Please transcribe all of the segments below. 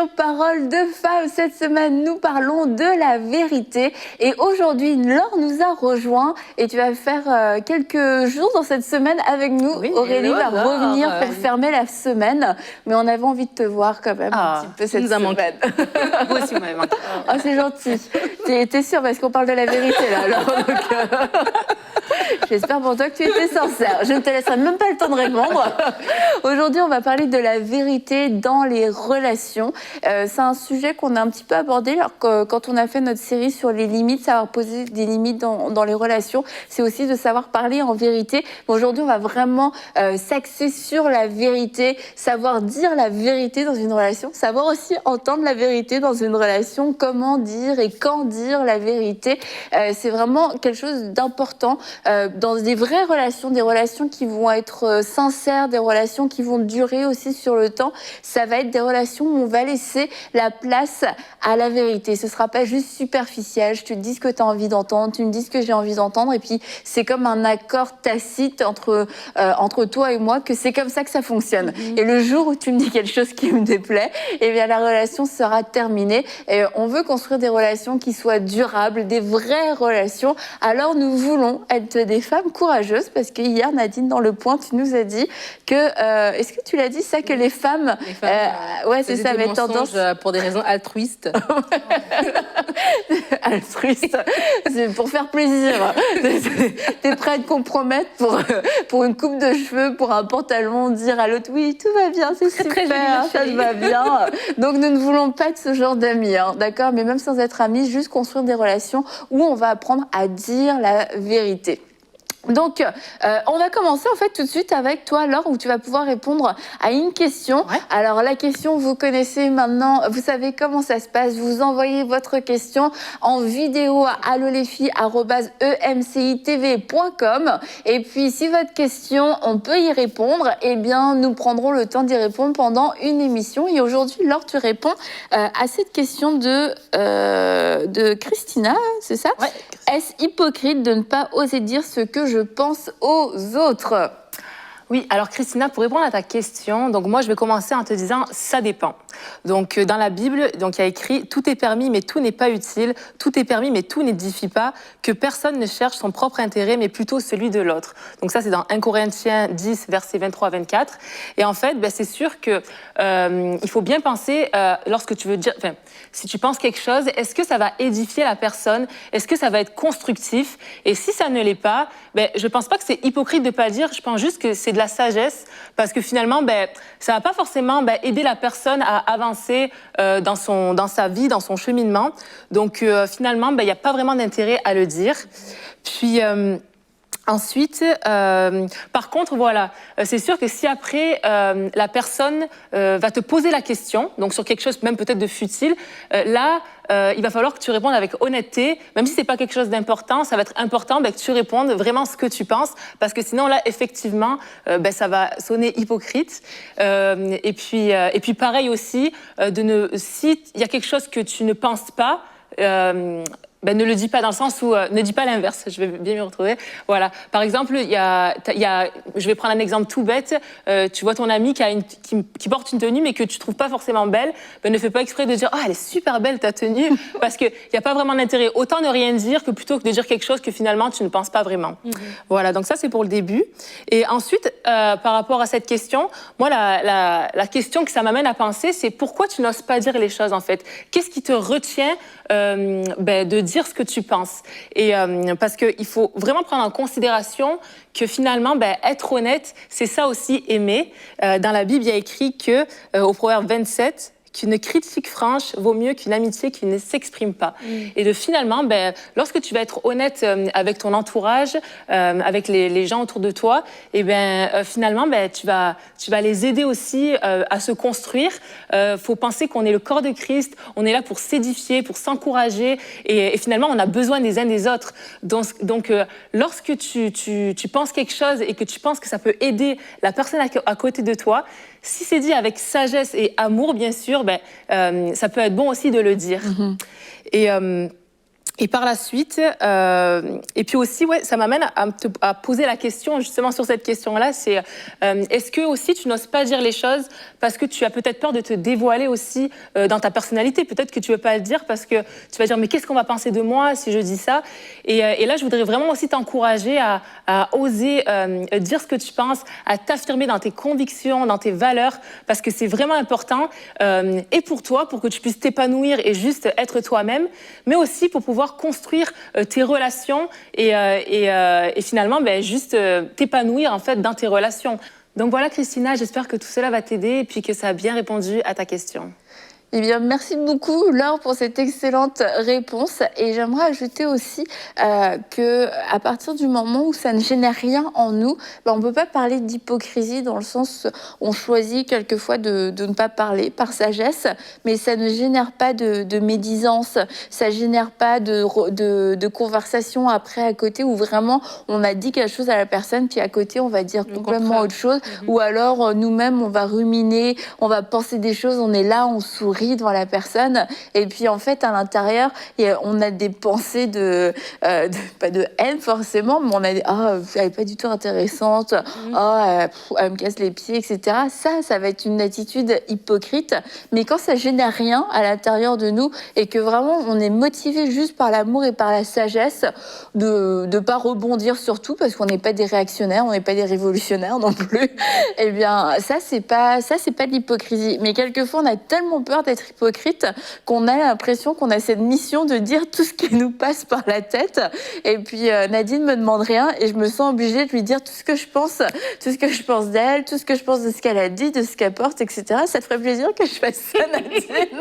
l'émission Parole de Femme. Cette semaine, nous parlons de la vérité. Et aujourd'hui, Laure nous a rejoint et tu vas faire quelques jours dans cette semaine avec nous. Oui, Aurélie va revenir pour oui. fermer la semaine. Mais on avait envie de te voir quand même un petit peu cette semaine. Vous aussi, vous m'avez manqué. Oh, c'est gentil. T'es sûre parce qu'on parle de la vérité là. Alors, j'espère pour toi que tu étais sincère. Je ne te laisserai même pas le temps de répondre. Aujourd'hui, on va parler de la vérité dans les relations. C'est un sujet qu'on a un petit peu abordé alors quand on a fait notre série sur les limites, savoir poser des limites dans les relations. C'est aussi de savoir parler en vérité. Aujourd'hui, on va vraiment s'axer sur la vérité, savoir dire la vérité dans une relation, savoir aussi entendre la vérité dans une relation, comment dire et quand dire la vérité. C'est vraiment quelque chose d'important dans des vraies relations, des relations qui vont être sincères, des relations qui vont durer aussi sur le temps. Ça va être des relations où on va laisser la place à la vérité. Ce ne sera pas juste superficiel. Je te dis ce que tu as envie d'entendre, tu me dis ce que j'ai envie d'entendre. Et puis, c'est comme un accord tacite entre toi et moi, que c'est comme ça que ça fonctionne. Et le jour où tu me dis quelque chose qui me déplaît, eh bien, la relation sera terminée. Et on veut construire des relations qui soient durables, des vraies relations. Alors, nous voulons être des femmes courageuses parce que hier, Nadine, dans Le Point, tu nous as dit que... est-ce que tu l'as dit, ça, que les femmes... ouais, c'est ça, avait tendance... pour des raisons altruistes. Altruiste, c'est pour faire plaisir. T'es prêt à te compromettre pour une coupe de cheveux, pour un pantalon, dire à l'autre oui, tout va bien, c'est super, très joli, ça va bien. Donc nous ne voulons pas être ce genre d'amis, hein, d'accord? Mais même sans être amis, juste construire des relations où on va apprendre à dire la vérité. Donc, on va commencer en fait tout de suite avec toi, Laure, où tu vas pouvoir répondre à une question. Ouais. Alors, la question, vous connaissez maintenant, vous savez comment ça se passe. Vous envoyez votre question en vidéo à allolesfilles@emcitv.com. Et puis, si votre question, on peut y répondre, eh bien, nous prendrons le temps d'y répondre pendant une émission. Et aujourd'hui, Laure, tu réponds à cette question de Christina, c'est ça? Ouais. Est-ce hypocrite de ne pas oser dire ce que je pense aux autres? Oui, alors Christina, pour répondre à ta question, donc moi je vais commencer en te disant ça dépend. Donc dans la Bible, donc il y a écrit tout est permis mais tout n'est pas utile, tout est permis mais tout n'édifie pas, que personne ne cherche son propre intérêt mais plutôt celui de l'autre. Donc ça c'est dans 1 Corinthiens 10 versets 23-24. Et en fait, c'est sûr que il faut bien penser lorsque tu veux dire, si tu penses quelque chose, est-ce que ça va édifier la personne? Est-ce que ça va être constructif? Et si ça ne l'est pas, je pense pas que c'est hypocrite de pas le dire. Je pense juste que c'est de la sagesse, parce que finalement, ça va pas forcément aider la personne à avancer dans sa vie, dans son cheminement. Donc finalement, il n'y a pas vraiment d'intérêt à le dire. Puis ensuite, par contre, voilà, c'est sûr que si après la personne va te poser la question, donc sur quelque chose même peut-être de futile, là, il va falloir que tu répondes avec honnêteté, même si c'est pas quelque chose d'important, ça va être important que tu répondes vraiment ce que tu penses, parce que sinon là, effectivement, ça va sonner hypocrite. Et puis pareil aussi, si il y a quelque chose que tu ne penses pas. Ne le dis pas dans le sens où ne dis pas l'inverse, je vais bien m'y retrouver. Voilà. Par exemple, je vais prendre un exemple tout bête. Tu vois ton amie qui porte une tenue mais que tu trouves pas forcément belle, ne fais pas exprès de dire elle est super belle ta tenue, parce que il y a pas vraiment d'intérêt. Autant ne rien dire que plutôt que de dire quelque chose que finalement tu ne penses pas vraiment. Voilà. Donc ça c'est pour le début. Et ensuite, par rapport à cette question, moi la question que ça m'amène à penser, c'est pourquoi tu n'oses pas dire les choses en fait. Qu'est-ce qui te retient de dire ce que tu penses? Et parce qu'il faut vraiment prendre en considération que finalement, être honnête, c'est ça aussi aimer. Dans la Bible, il y a écrit que au Proverbe 27, qu'une critique franche vaut mieux qu'une amitié qui ne s'exprime pas. Et finalement, lorsque tu vas être honnête avec ton entourage, avec les gens autour de toi, et finalement, tu vas les aider aussi à se construire. Faut penser qu'on est le corps de Christ, on est là pour s'édifier, pour s'encourager, et finalement, on a besoin des uns des autres. Donc lorsque tu penses quelque chose et que tu penses que ça peut aider la personne à côté de toi, si c'est dit avec sagesse et amour, bien sûr, ça peut être bon aussi de le dire. Et Et par la suite, et puis aussi, ouais, ça m'amène à poser la question, justement sur cette question-là, c'est est-ce que aussi tu n'oses pas dire les choses parce que tu as peut-être peur de te dévoiler aussi dans ta personnalité? Peut-être que tu ne veux pas le dire parce que tu vas dire mais qu'est-ce qu'on va penser de moi si je dis ça? Et là, je voudrais vraiment aussi t'encourager à oser dire ce que tu penses, à t'affirmer dans tes convictions, dans tes valeurs, parce que c'est vraiment important, et pour toi, pour que tu puisses t'épanouir et juste être toi-même, mais aussi pour pouvoir construire tes relations et finalement juste t'épanouir en fait dans tes relations. Donc voilà Christina, j'espère que tout cela va t'aider et puis que ça a bien répondu à ta question. Eh bien, merci beaucoup, Laure, pour cette excellente réponse. Et j'aimerais ajouter aussi que à partir du moment où ça ne génère rien en nous, on ne peut pas parler d'hypocrisie dans le sens où on choisit quelquefois de ne pas parler par sagesse, mais ça ne génère pas de médisance, ça ne génère pas de conversation après à côté où vraiment on a dit quelque chose à la personne, puis à côté on va dire complètement autre chose, ou alors nous-mêmes on va ruminer, on va penser des choses, on est là, on sourit devant la personne et puis en fait à l'intérieur on a des pensées pas de haine forcément, mais on a des elle est pas du tout intéressante, elle me casse les pieds, etc. Ça va être une attitude hypocrite, mais quand ça génère rien à l'intérieur de nous et que vraiment on est motivé juste par l'amour et par la sagesse de pas rebondir sur tout parce qu'on n'est pas des réactionnaires, on n'est pas des révolutionnaires non plus, et bien ça c'est pas de l'hypocrisie, mais quelquefois on a tellement peur d'être hypocrite qu'on a l'impression qu'on a cette mission de dire tout ce qui nous passe par la tête. Et puis Nadine me demande rien et je me sens obligée de lui dire tout ce que je pense d'elle, tout ce que je pense de ce qu'elle a dit, de ce qu'elle porte, etc. Ça te ferait plaisir que je fasse ça, Nadine?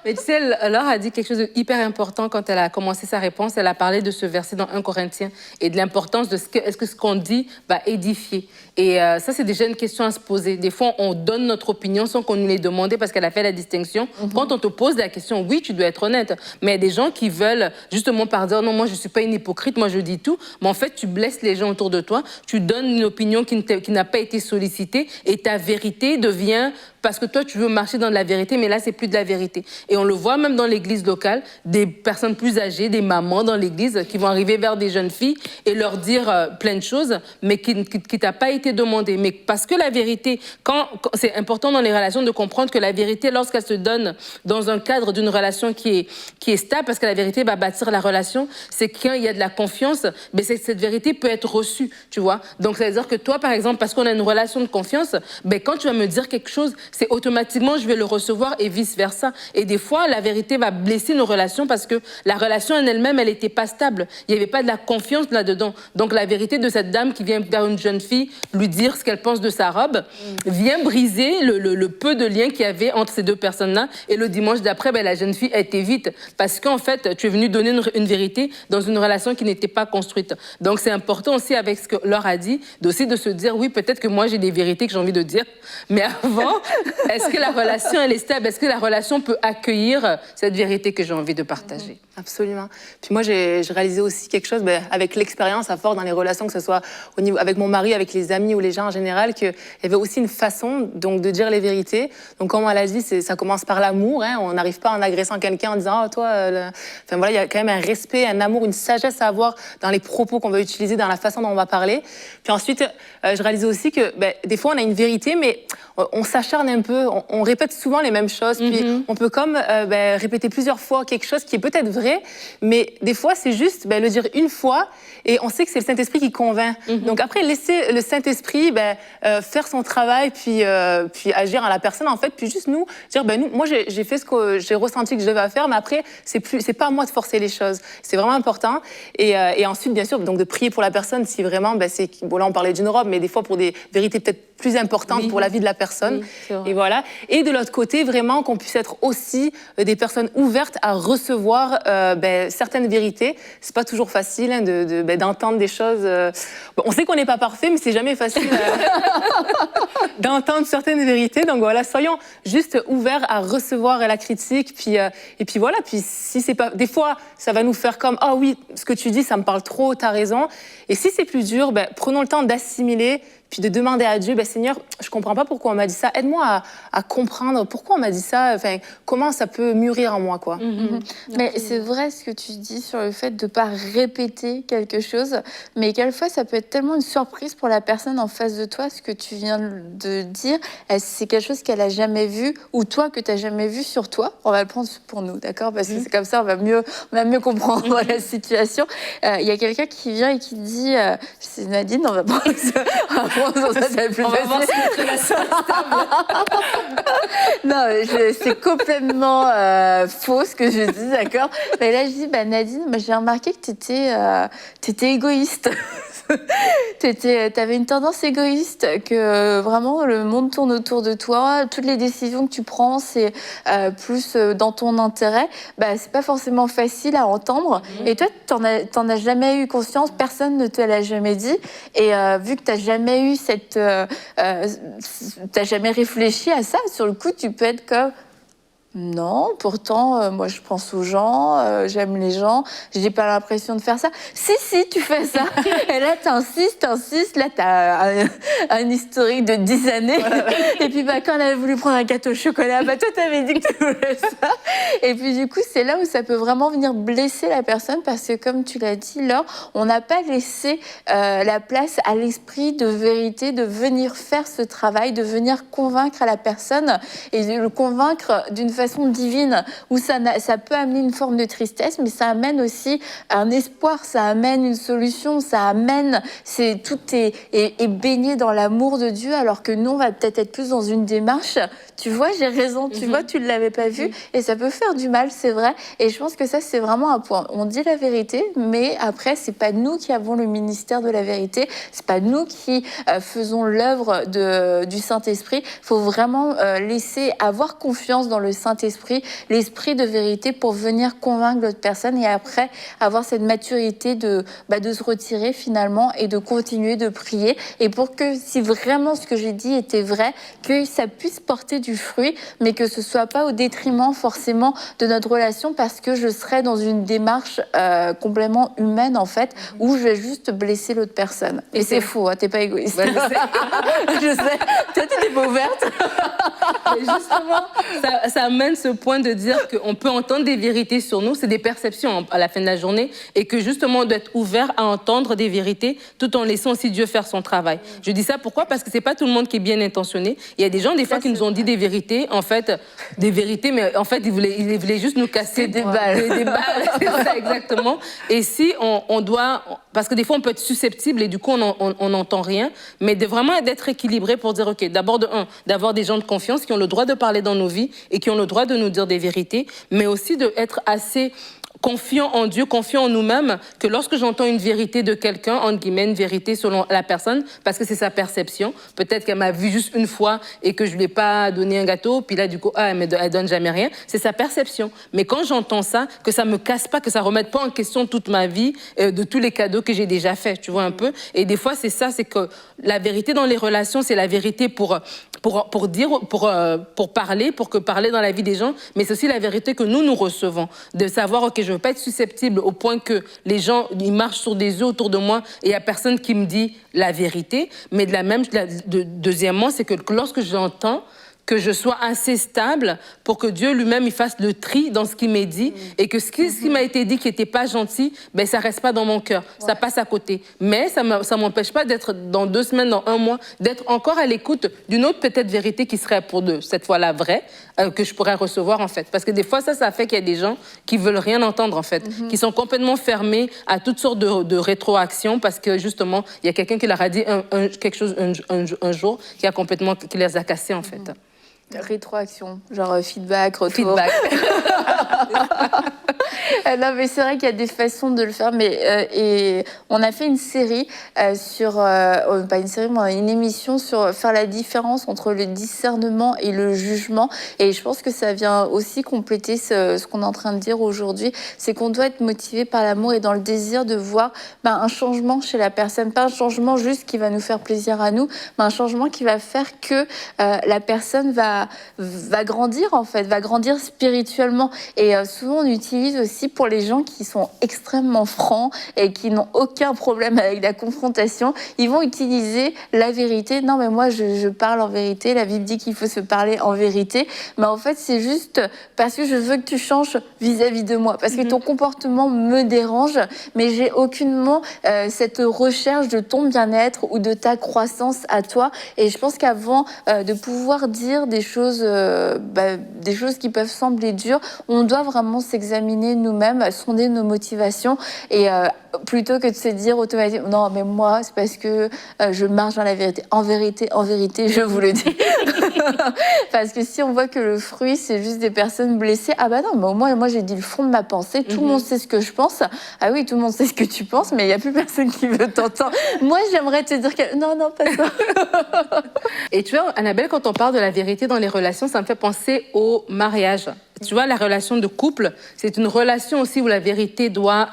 Mais tu sais, Laure a dit quelque chose d'hyper important quand elle a commencé sa réponse. Elle a parlé de ce verset dans 1 Corinthiens et de l'importance de est-ce que ce qu'on dit va édifier. Et ça, c'est déjà une question à se poser. Des fois, on donne notre opinion sans qu'on nous l'ait demandé parce qu'elle a fait la distinction. Quand on te pose la question, oui, tu dois être honnête. Mais il y a des gens qui veulent justement par dire non, moi, je ne suis pas une hypocrite, moi, je dis tout. Mais en fait, tu blesses les gens autour de toi. Tu donnes une opinion qui n'a pas été sollicitée et ta vérité devient... Parce que toi, tu veux marcher dans de la vérité, mais là, c'est plus de la vérité. Et on le voit même dans l'église locale, des personnes plus âgées, des mamans dans l'église, qui vont arriver vers des jeunes filles et leur dire plein de choses, mais qui t'a pas été demandé. Mais parce que la vérité, quand c'est important dans les relations de comprendre que la vérité, lorsqu'elle se donne dans un cadre d'une relation qui est stable, parce que la vérité va bâtir la relation, c'est quand il y a de la confiance, mais cette vérité peut être reçue, tu vois. Donc, ça veut dire que toi, par exemple, parce qu'on a une relation de confiance, ben, quand tu vas me dire quelque chose, c'est automatiquement, je vais le recevoir et vice-versa. Et des fois, la vérité va blesser nos relations parce que la relation en elle-même, elle n'était pas stable. Il n'y avait pas de la confiance là-dedans. Donc, la vérité de cette dame qui vient vers une jeune fille lui dire ce qu'elle pense de sa robe vient briser le peu de lien qu'il y avait entre ces deux personnes-là. Et le dimanche d'après, ben, la jeune fille a été vite parce qu'en fait, tu es venu donner une vérité dans une relation qui n'était pas construite. Donc, c'est important aussi avec ce que Laure a dit, aussi de se dire, oui, peut-être que moi, j'ai des vérités que j'ai envie de dire, mais avant... Est-ce que la relation, elle est stable? Est-ce que la relation peut accueillir cette vérité que j'ai envie de partager? Absolument. Puis moi, j'ai réalisé aussi quelque chose avec l'expérience à force dans les relations, que ce soit au niveau, avec mon mari, avec les amis ou les gens en général, qu'il y avait aussi une façon donc, de dire les vérités. Donc, comme elle a dit, ça commence par l'amour. Hein. On n'arrive pas en agressant quelqu'un en disant « Oh, toi... Enfin, voilà, il y a quand même un respect, un amour, une sagesse à avoir dans les propos qu'on va utiliser, dans la façon dont on va parler. Puis ensuite, je réalisais aussi que des fois, on a une vérité, mais on s'acharne un peu, on répète souvent les mêmes choses, puis on peut comme répéter plusieurs fois quelque chose qui est peut-être vrai, mais des fois, c'est juste le dire une fois, et on sait que c'est le Saint-Esprit qui convainc. Donc après, laisser le Saint-Esprit faire son travail, puis agir à la personne, en fait, puis juste nous dire, moi, j'ai fait ce que j'ai ressenti que je devais faire, mais après, c'est pas à moi de forcer les choses. C'est vraiment important. Et ensuite, bien sûr, donc de prier pour la personne, si vraiment, là, on parlait d'une robe, mais des fois, pour des vérités peut-être plus importantes pour la vie de la personne. Et voilà. Et de l'autre côté, vraiment qu'on puisse être aussi des personnes ouvertes à recevoir certaines vérités. C'est pas toujours facile d'entendre des choses. On sait qu'on n'est pas parfait, mais c'est jamais facile d'entendre certaines vérités. Donc voilà, soyons juste ouverts à recevoir la critique. Et puis voilà. Puis si c'est pas, des fois, ça va nous faire comme oui, ce que tu dis, ça me parle trop. T'as raison. Et si c'est plus dur, prenons le temps d'assimiler. puis de demander à Dieu, Seigneur, je comprends pas pourquoi on m'a dit ça, aide-moi à comprendre pourquoi on m'a dit ça, enfin, comment ça peut mûrir en moi, quoi. Mais c'est vrai ce que tu dis sur le fait de ne pas répéter quelque chose, mais quelquefois ça peut être tellement une surprise pour la personne en face de toi, ce que tu viens de dire, c'est quelque chose qu'elle a jamais vu, ou toi que tu n'as jamais vu sur toi. On va le prendre pour nous, d'accord? Parce que c'est comme ça, on va mieux comprendre la situation. Il y a quelqu'un qui vient et qui dit, c'est Nadine, on va prendre ça, on va voir si notre relation est stable. Non, c'est complètement faux ce que je dis, d'accord? Mais là, je dis, Nadine, j'ai remarqué que tu étais égoïste. Tu avais une tendance égoïste, que vraiment le monde tourne autour de toi, toutes les décisions que tu prends, c'est plus dans ton intérêt. C'est pas forcément facile à entendre. Et toi, t'en as jamais eu conscience, personne ne te l'a jamais dit. Et vu que t'as jamais eu t'as jamais réfléchi à ça, sur le coup, tu peux être comme... Non, pourtant, moi, je pense aux gens, j'aime les gens, j'ai pas l'impression de faire ça. Si, tu fais ça. Et là, t'insistes, là, t'as un historique de 10 années. Et puis, quand elle avait voulu prendre un gâteau au chocolat, toi, t'avais dit que tu voulais ça. Et puis, du coup, c'est là où ça peut vraiment venir blesser la personne, parce que, comme tu l'as dit, Laure, on n'a pas laissé la place à l'esprit de vérité, de venir faire ce travail, de venir convaincre la personne, et de le convaincre d'une façon divine, où ça peut amener une forme de tristesse, mais ça amène aussi un espoir, ça amène une solution, ça amène... Tout est baigné dans l'amour de Dieu, alors que nous, on va peut-être être plus dans une démarche. Tu vois, j'ai raison, tu vois, tu ne l'avais pas vu, et ça peut faire du mal, c'est vrai. Et je pense que ça, c'est vraiment un point. On dit la vérité, mais après, c'est pas nous qui avons le ministère de la vérité, c'est pas nous qui faisons l'œuvre du Saint-Esprit. Il faut vraiment avoir confiance dans le Saint-Esprit, l'esprit de vérité, pour venir convaincre l'autre personne, et après avoir cette maturité de se retirer finalement et de continuer de prier, et pour que, si vraiment ce que j'ai dit était vrai, que ça puisse porter du fruit, mais que ce soit pas au détriment forcément de notre relation, parce que je serais dans une démarche complètement humaine en fait, où je vais juste blesser l'autre personne. Et c'est faux, hein, t'es pas égoïste. Je sais. Toi, t'étais pas ouverte. Et justement, ça amène ce point de dire qu'on peut entendre des vérités sur nous, c'est des perceptions à la fin de la journée, et que justement on doit être ouvert à entendre des vérités tout en laissant aussi Dieu faire son travail. Je dis ça pourquoi? Parce que c'est pas tout le monde qui est bien intentionné. Il y a des gens des fois qui nous ont dit des vérités, mais en fait ils voulaient juste nous casser des balles. Des balles, c'est ça exactement. Et si on doit, parce que des fois on peut être susceptible et du coup on n'entend rien, mais vraiment d'être équilibré pour dire ok, d'abord d'avoir des gens de confiance qui ont le droit de parler dans nos vies et qui ont le droit de nous dire des vérités, mais aussi d'être assez confiant en Dieu, confiant en nous-mêmes, que lorsque j'entends une vérité de quelqu'un, entre guillemets, une vérité selon la personne, parce que c'est sa perception, peut-être qu'elle m'a vu juste une fois et que je lui ai pas donné un gâteau, puis là, du coup, elle donne jamais rien, c'est sa perception. Mais quand j'entends ça, que ça me casse pas, que ça remette pas en question toute ma vie, de tous les cadeaux que j'ai déjà faits, tu vois un peu. Et des fois, c'est ça, c'est que la vérité dans les relations, c'est la vérité pour parler, parler dans la vie des gens, mais c'est aussi la vérité que nous recevons, de savoir, ok, je veux pas être susceptible au point que les gens, ils marchent sur des œufs autour de moi et il y a personne qui me dit la vérité, mais deuxièmement, c'est que lorsque j'entends, que je sois assez stable pour que Dieu lui-même il fasse le tri dans ce qui m'est dit et que ce qui m'a été dit qui n'était pas gentil, ça reste pas dans mon cœur, ça passe à côté. Mais ça m'empêche pas d'être dans 2 semaines, dans 1 mois, d'être encore à l'écoute d'une autre peut-être vérité qui serait pour cette fois-là vraie, que je pourrais recevoir en fait. Parce que des fois ça fait qu'il y a des gens qui veulent rien entendre en fait, qui sont complètement fermés à toutes sortes de rétroactions parce que justement il y a quelqu'un qui leur a dit quelque chose un jour qui les a cassés en fait. Rétroaction, genre feedback, retour. Feedback. Non, mais c'est vrai qu'il y a des façons de le faire. Et on a fait une série pas une série, mais une émission sur faire la différence entre le discernement et le jugement. Et je pense que ça vient aussi compléter ce qu'on est en train de dire aujourd'hui. C'est qu'on doit être motivé par l'amour et dans le désir de voir un changement chez la personne. Pas un changement juste qui va nous faire plaisir à nous, mais un changement qui va faire que la personne va va grandir en fait, va grandir spirituellement. Et souvent on utilise aussi pour les gens qui sont extrêmement francs et qui n'ont aucun problème avec la confrontation, ils vont utiliser la vérité. Non mais moi je parle en vérité, la Bible dit qu'il faut se parler en vérité, mais en fait c'est juste parce que je veux que tu changes vis-à-vis de moi, parce que ton comportement me dérange, mais j'ai aucunement cette recherche de ton bien-être ou de ta croissance à toi. Et je pense qu'avant de pouvoir dire des choses qui peuvent sembler dures, on doit vraiment s'examiner nous-mêmes, sonder nos motivations et plutôt que de se dire automatiquement non mais moi c'est parce que je marche dans la vérité. En vérité, je vous le dis. Parce que si on voit que le fruit c'est juste des personnes blessées, ah bah non, mais au moins moi j'ai dit le fond de ma pensée, tout le monde sait ce que je pense. Ah oui, tout le monde sait ce que tu penses, mais il n'y a plus personne qui veut t'entendre. Moi j'aimerais te dire que non, pas ça. Et tu vois, Annabelle, quand on parle de la vérité dans les relations, ça me fait penser au mariage. Tu vois, la relation de couple, c'est une relation aussi où la vérité doit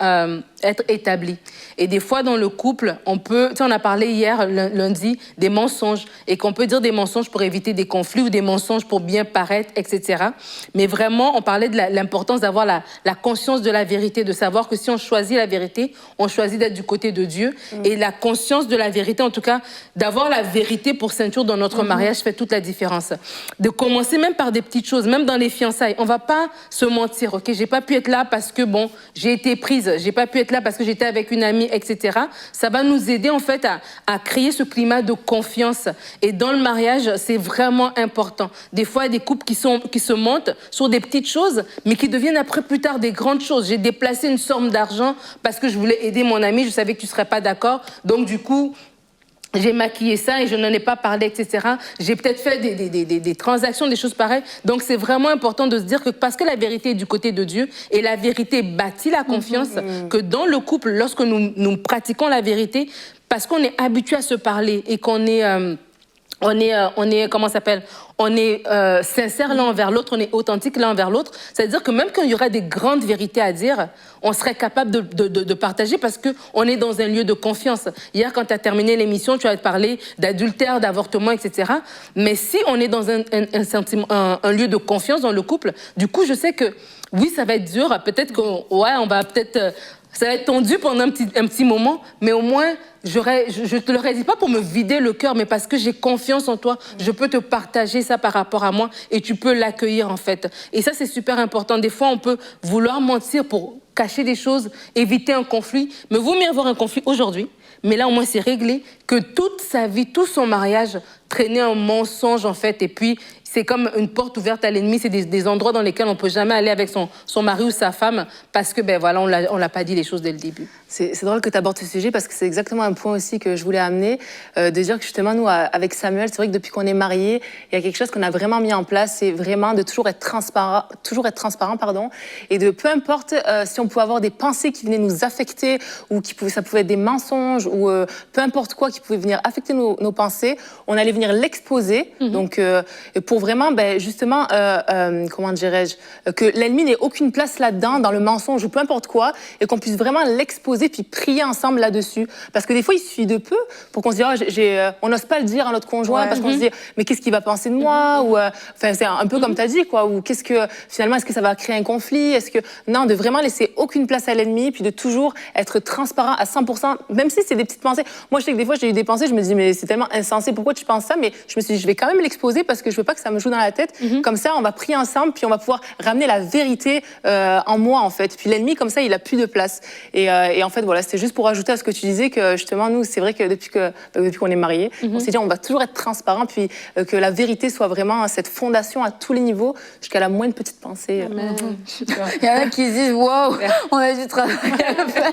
être établie. Et des fois, dans le couple, on peut... Tu sais, on a parlé hier, lundi, des mensonges. Et qu'on peut dire des mensonges pour éviter des conflits ou des mensonges pour bien paraître, etc. Mais vraiment, on parlait de l'importance d'avoir la conscience de la vérité, de savoir que si on choisit la vérité, on choisit d'être du côté de Dieu. Et la conscience de la vérité, en tout cas, d'avoir la vérité pour ceinture dans notre mariage fait toute la différence. De commencer même par des petites choses, même dans les fiançailles. On va pas se mentir, ok? J'ai pas pu être là parce que, bon, j'ai été prise. J'ai pas pu être là parce que j'étais avec une amie, etc. Ça va nous aider, en fait, à créer ce climat de confiance. Et dans le mariage, c'est vraiment important. Des fois, il y a des couples qui se mentent sur des petites choses, mais qui deviennent après, plus tard, des grandes choses. J'ai déplacé une somme d'argent parce que je voulais aider mon ami, je savais que tu serais pas d'accord. Donc, du coup, j'ai maquillé ça et je n'en ai pas parlé, etc. J'ai peut-être fait des transactions, des choses pareilles. Donc, c'est vraiment important de se dire que parce que la vérité est du côté de Dieu et la vérité bâtit la confiance, que dans le couple, lorsque nous pratiquons la vérité, parce qu'on est habitué à se parler et qu'on est... comment ça s'appelle? On est sincère l'un envers l'autre, on est authentique l'un envers l'autre. C'est-à-dire que même quand il y aura des grandes vérités à dire, on serait capable de partager parce qu'on est dans un lieu de confiance. Hier, quand tu as terminé l'émission, tu as parlé d'adultère, d'avortement, etc. Mais si on est dans un lieu de confiance dans le couple, du coup, je sais que oui, ça va être dur. Peut-être on va peut-être... ça va être tendu pendant un petit moment, mais au moins, je te l'aurais dit pas pour me vider le cœur, mais parce que j'ai confiance en toi, je peux te partager ça par rapport à moi et tu peux l'accueillir en fait. Et ça, c'est super important. Des fois, on peut vouloir mentir pour cacher des choses, éviter un conflit, mais vaut mieux avoir un conflit aujourd'hui, mais là, au moins, c'est réglé, que toute sa vie, tout son mariage traînait un mensonge en fait, et puis c'est comme une porte ouverte à l'ennemi. C'est des endroits dans lesquels on ne peut jamais aller avec son mari ou sa femme parce que, ben voilà, on l'a pas dit les choses dès le début. C'est drôle que tu abordes ce sujet parce que c'est exactement un point aussi que je voulais amener, de dire que justement, nous, avec Samuel, c'est vrai que depuis qu'on est mariés, il y a quelque chose qu'on a vraiment mis en place, c'est vraiment de toujours être transparent, et de peu importe si on pouvait avoir des pensées qui venaient nous affecter ou ça pouvait être des mensonges ou peu importe quoi qui pouvait venir affecter nos pensées, on allait venir l'exposer. Donc, pour vraiment, justement, comment dirais-je, que l'ennemi n'ait aucune place là-dedans, dans le mensonge ou peu importe quoi, et qu'on puisse vraiment l'exposer puis prier ensemble là-dessus. Parce que des fois, il suffit de peu pour qu'on se dise, on n'ose pas le dire à notre conjoint parce qu'on se dit, mais qu'est-ce qu'il va penser de moi? Ou, c'est un peu comme tu as dit, quoi. Ou finalement, est-ce que ça va créer un conflit? Non, de vraiment laisser aucune place à l'ennemi, puis de toujours être transparent à 100%, même si c'est des petites pensées. Moi, je sais que des fois, j'ai eu des pensées, je me dis, mais c'est tellement insensé, pourquoi tu penses ça? Mais je me suis dit, je vais quand même l'exposer parce que je veux pas que ça me joue dans la tête. Comme ça, on va prier ensemble, puis on va pouvoir ramener la vérité en moi, en fait. Puis l'ennemi, comme ça, il a plus de place. Et en fait, voilà, c'était juste pour ajouter à ce que tu disais que justement, nous, c'est vrai que depuis qu'on est mariés, on s'est dit, on va toujours être transparent, puis que la vérité soit vraiment cette fondation à tous les niveaux, jusqu'à la moindre petite pensée. Il y en a qui se disent, wow, on a du travail à faire.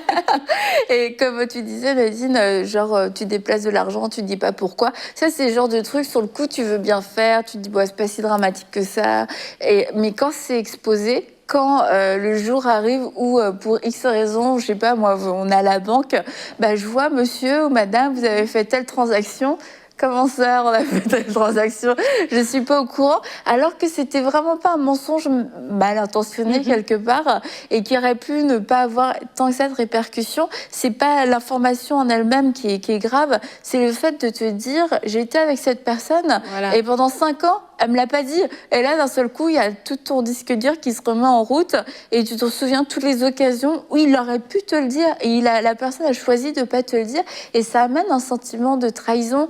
Et comme tu disais, Nadine, genre, tu déplaces de l'argent, tu dis pas pourquoi. Ça, c'est le genre de truc, sur le coup, tu veux bien faire, tu te dis, bon, c'est pas si dramatique que ça. Mais quand c'est exposé, quand le jour arrive où, pour X raisons, je sais pas, moi, on est à la banque, je vois monsieur ou madame, vous avez fait telle transaction. Comment ça, on a fait telle transaction? Je suis pas au courant. Alors que c'était vraiment pas un mensonge mal intentionné quelque part et qui aurait pu ne pas avoir tant que ça de répercussions. C'est pas l'information en elle-même qui est grave. C'est le fait de te dire, j'ai été avec cette personne et pendant 5 ans, elle me l'a pas dit. Et là, d'un seul coup, il y a tout ton disque dur qui se remet en route et tu te souviens de toutes les occasions où il aurait pu te le dire et la personne a choisi de pas te le dire et ça amène un sentiment de trahison.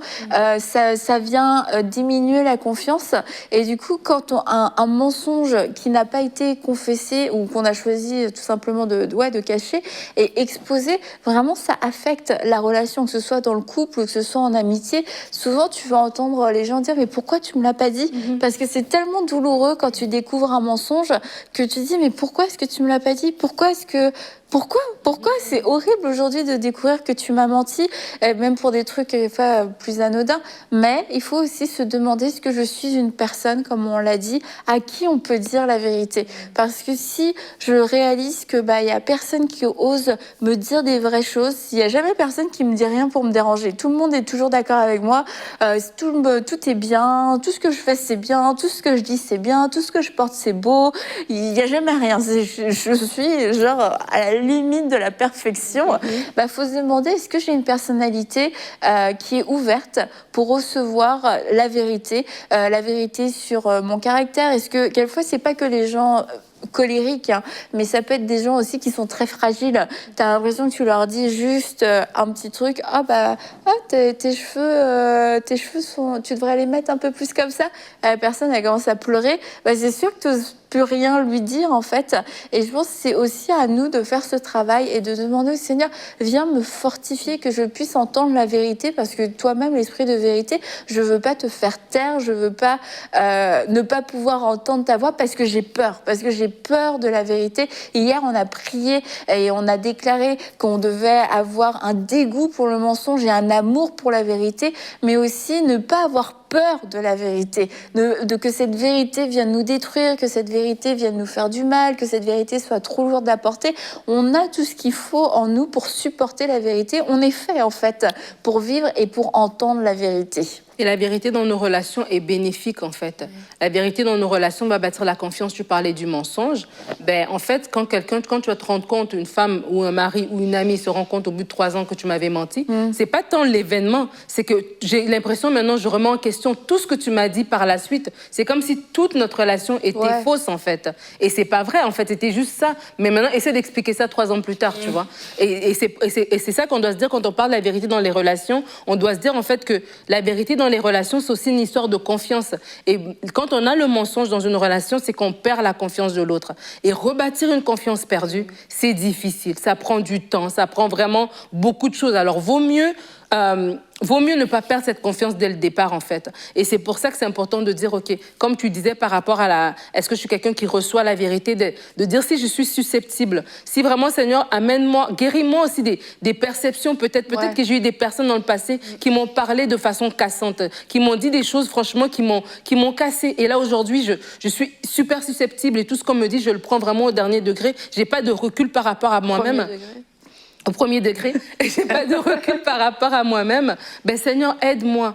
Ça vient diminuer la confiance et du coup, quand un mensonge qui n'a pas été confessé ou qu'on a choisi tout simplement de cacher et exposé, vraiment ça affecte la relation, que ce soit dans le couple ou que ce soit en amitié. Souvent tu vas entendre les gens dire mais pourquoi tu me l'as pas dit? Parce que c'est tellement douloureux quand tu découvres un mensonge que tu dis mais pourquoi est-ce que tu me l'as pas dit? Pourquoi c'est horrible aujourd'hui de découvrir que tu m'as menti, même pour des trucs plus anodins. Mais il faut aussi se demander est-ce que je suis une personne, comme on l'a dit, à qui on peut dire la vérité. Parce que si je réalise que il y a personne qui ose me dire des vraies choses, s'il y a jamais personne qui me dit rien pour me déranger, tout le monde est toujours d'accord avec moi, tout est bien, tout ce que je fais c'est bien, tout ce que je dis c'est bien, tout ce que je porte c'est beau, il y a jamais rien. Je suis genre à la limite de la perfection. Faut se demander est-ce que j'ai une personnalité qui est ouverte pour recevoir la vérité sur mon caractère. Est-ce que quelquefois c'est pas que les gens colériques, hein, mais ça peut être des gens aussi qui sont très fragiles. T'as l'impression que tu leur dis juste un petit truc, tes cheveux sont, tu devrais les mettre un peu plus comme ça. La personne elle commence à pleurer. C'est sûr que t'oses plus rien lui dire en fait. Et je pense que c'est aussi à nous de faire ce travail et de demander au Seigneur, viens me fortifier que je puisse entendre la vérité parce que toi-même, l'esprit de vérité, je veux pas te faire taire, je veux pas ne pas pouvoir entendre ta voix parce que j'ai peur de la vérité. Hier, on a prié et on a déclaré qu'on devait avoir un dégoût pour le mensonge et un amour pour la vérité, mais aussi ne pas avoir peur de la vérité, que cette vérité vienne nous détruire, que cette vérité vienne nous faire du mal, que cette vérité soit trop lourde à porter. On a tout ce qu'il faut en nous pour supporter la vérité. On est fait en fait pour vivre et pour entendre la vérité. Et la vérité dans nos relations est bénéfique, en fait. La vérité dans nos relations va bâtir la confiance. Tu parlais du mensonge. En fait, quand tu vas te rendre compte, une femme ou un mari ou une amie se rend compte au bout de 3 ans que tu m'avais menti, c'est pas tant l'événement, c'est que j'ai l'impression maintenant, je remets en question tout ce que tu m'as dit par la suite. C'est comme si toute notre relation était fausse, en fait. Et c'est pas vrai, en fait, c'était juste ça. Mais maintenant, essaie d'expliquer ça 3 ans plus tard, tu vois. Et c'est ça qu'on doit se dire quand on parle de la vérité dans les relations. On doit se dire, en fait, que la vérité dans les relations, c'est aussi une histoire de confiance. Et quand on a le mensonge dans une relation, c'est qu'on perd la confiance de l'autre. Et rebâtir une confiance perdue, c'est difficile. Ça prend du temps, ça prend vraiment beaucoup de choses. Alors, vaut mieux ne pas perdre cette confiance dès le départ, en fait. Et c'est pour ça que c'est important de dire, OK, comme tu disais par rapport à est-ce que je suis quelqu'un qui reçoit la vérité, de dire si je suis susceptible. Si vraiment, Seigneur, amène-moi, guéris-moi aussi des perceptions. Peut-être que j'ai eu des personnes dans le passé qui m'ont parlé de façon cassante, qui m'ont dit des choses, franchement, qui m'ont cassé. Et là, aujourd'hui, je suis super susceptible et tout ce qu'on me dit, je le prends vraiment au dernier degré. J'ai pas de recul par rapport à moi-même. Au premier degré, et j'ai pas de recul par rapport à moi-même. Seigneur, aide-moi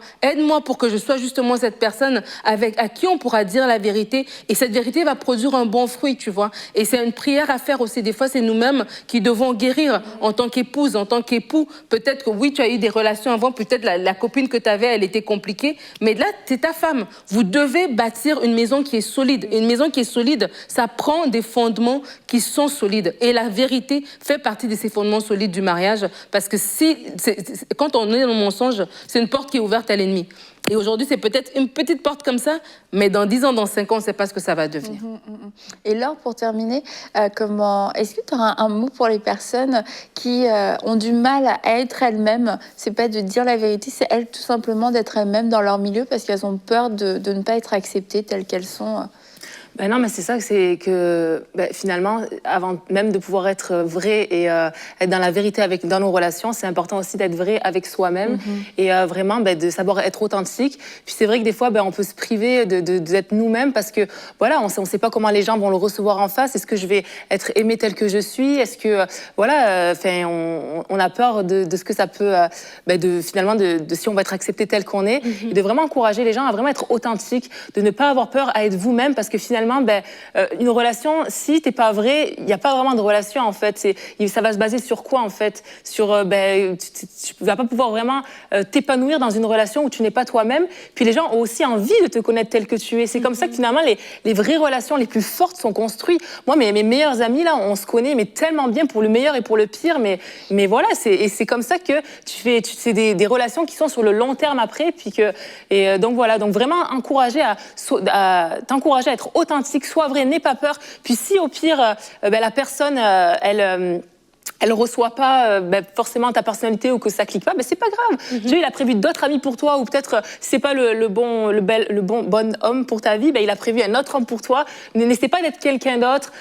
pour que je sois justement cette personne à qui on pourra dire la vérité, et cette vérité va produire un bon fruit, tu vois. Et c'est une prière à faire aussi. Des fois, c'est nous-mêmes qui devons guérir en tant qu'épouse, en tant qu'époux. Peut-être que oui, tu as eu des relations avant, peut-être la copine que tu avais, elle était compliquée, mais là, c'est ta femme. Vous devez bâtir une maison qui est solide. Et une maison qui est solide, ça prend des fondements qui sont solides. Et la vérité fait partie de ces fondements solides du mariage, parce que quand on est dans le mensonge, c'est une porte qui est ouverte à l'ennemi. Et aujourd'hui, c'est peut-être une petite porte comme ça, mais dans 10 ans, dans 5 ans, on ne sait pas ce que ça va devenir. Et Laure, pour terminer, est-ce que tu auras un mot pour les personnes qui ont du mal à être elles-mêmes? C'est pas de dire la vérité, c'est elles tout simplement d'être elles-mêmes dans leur milieu parce qu'elles ont peur de ne pas être acceptées telles qu'elles sont. Non, mais c'est ça, c'est que finalement, avant même de pouvoir être vrai et être dans la vérité dans nos relations, c'est important aussi d'être vrai avec soi-même et vraiment de savoir être authentique. Puis c'est vrai que des fois, on peut se priver d'être nous-mêmes parce que voilà, on sait pas comment les gens vont le recevoir en face. Est-ce que je vais être aimée telle que je suis? Est-ce que on a peur de ce que ça peut, finalement de si on va être accepté tel qu'on est, et de vraiment encourager les gens à vraiment être authentiques, de ne pas avoir peur à être vous-même parce que finalement finalement, une relation, si t'es pas vrai, il n'y a pas vraiment de relation en fait. Ça va se baser sur quoi en fait? Sur, tu vas pas pouvoir vraiment t'épanouir dans une relation où tu n'es pas toi-même. Puis les gens ont aussi envie de te connaître tel que tu es. C'est comme ça que finalement les vraies relations les plus fortes sont construites. Moi, mes meilleurs amis là, on se connaît mais tellement bien pour le meilleur et pour le pire. Mais voilà, c'est comme ça que c'est des relations qui sont sur le long terme après. Donc voilà, donc vraiment t'encourager à être authentique, sois vrai, n'aie pas peur. Puis si au pire, la personne, elle reçoit pas forcément ta personnalité ou que ça clique pas, c'est pas grave. Dieu, il a prévu d'autres amis pour toi, ou peut-être c'est pas le bon homme pour ta vie, il a prévu un autre homme pour toi. N'essaie pas d'être quelqu'un d'autre,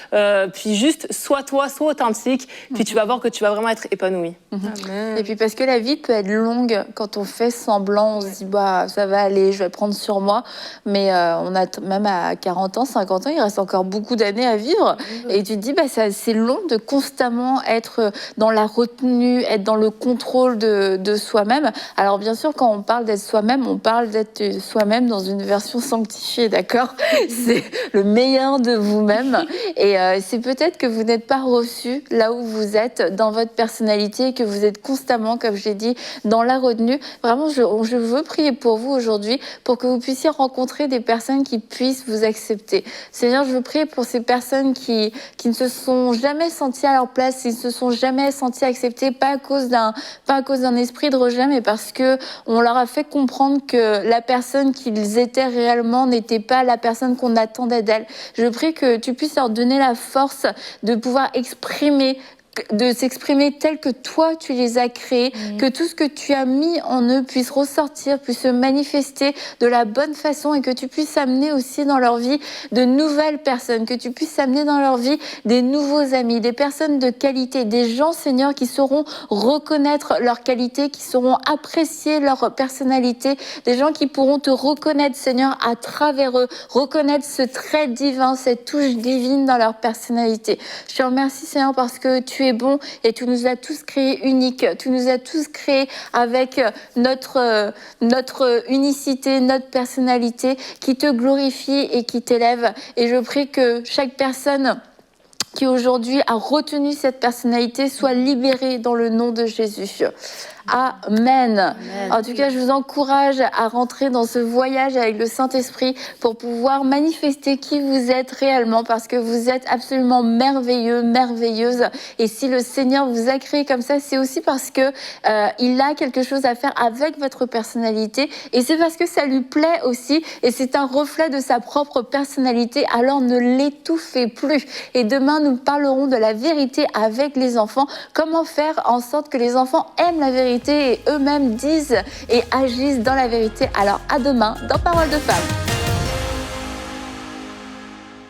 puis juste sois toi, sois authentique, puis tu vas voir que tu vas vraiment être épanoui. Et puis parce que la vie peut être longue quand on fait semblant, on se dit ça va aller, je vais prendre sur moi, mais on a même à 40 ans, 50 ans, il reste encore beaucoup d'années à vivre, et tu te dis c'est long de constamment être dans la retenue, être dans le contrôle de soi-même. Alors bien sûr, quand on parle d'être soi-même, on parle d'être soi-même dans une version sanctifiée, d'accord? C'est le meilleur de vous-même. Et c'est peut-être que vous n'êtes pas reçu là où vous êtes dans votre personnalité, que vous êtes constamment, comme j'ai dit, dans la retenue. Vraiment, je veux prier pour vous aujourd'hui, pour que vous puissiez rencontrer des personnes qui puissent vous accepter. Seigneur, je veux prier pour ces personnes qui ne se sont jamais senties à leur place, qui ne se sont jamais sentis acceptés, pas à cause d'un esprit de rejet, mais parce que on leur a fait comprendre que la personne qu'ils étaient réellement n'était pas la personne qu'on attendait d'elle. Je prie que tu puisses leur donner la force de pouvoir s'exprimer tel que toi tu les as créés, que tout ce que tu as mis en eux puisse ressortir, puisse se manifester de la bonne façon, et que tu puisses amener aussi dans leur vie de nouvelles personnes, que tu puisses amener dans leur vie des nouveaux amis, des personnes de qualité, des gens, Seigneur, qui sauront reconnaître leur qualité, qui sauront apprécier leur personnalité, des gens qui pourront te reconnaître, Seigneur, à travers eux, reconnaître ce trait divin, cette touche divine dans leur personnalité. Je te remercie, Seigneur, parce que tu es bon et tu nous as tous créés uniques, tu nous as tous créés avec notre unicité, notre personnalité qui te glorifie et qui t'élève. Et je prie que chaque personne qui aujourd'hui a retenu cette personnalité soit libérée dans le nom de Jésus. Amen. Amen. En tout cas, je vous encourage à rentrer dans ce voyage avec le Saint-Esprit pour pouvoir manifester qui vous êtes réellement, parce que vous êtes absolument merveilleux, merveilleuse. Et si le Seigneur vous a créé comme ça, c'est aussi parce que il a quelque chose à faire avec votre personnalité, et c'est parce que ça lui plaît aussi, et c'est un reflet de sa propre personnalité. Alors ne l'étouffez plus. Et demain, nous parlerons de la vérité avec les enfants. Comment faire en sorte que les enfants aiment la vérité et eux-mêmes disent et agissent dans la vérité. Alors à demain dans Parole de Femme.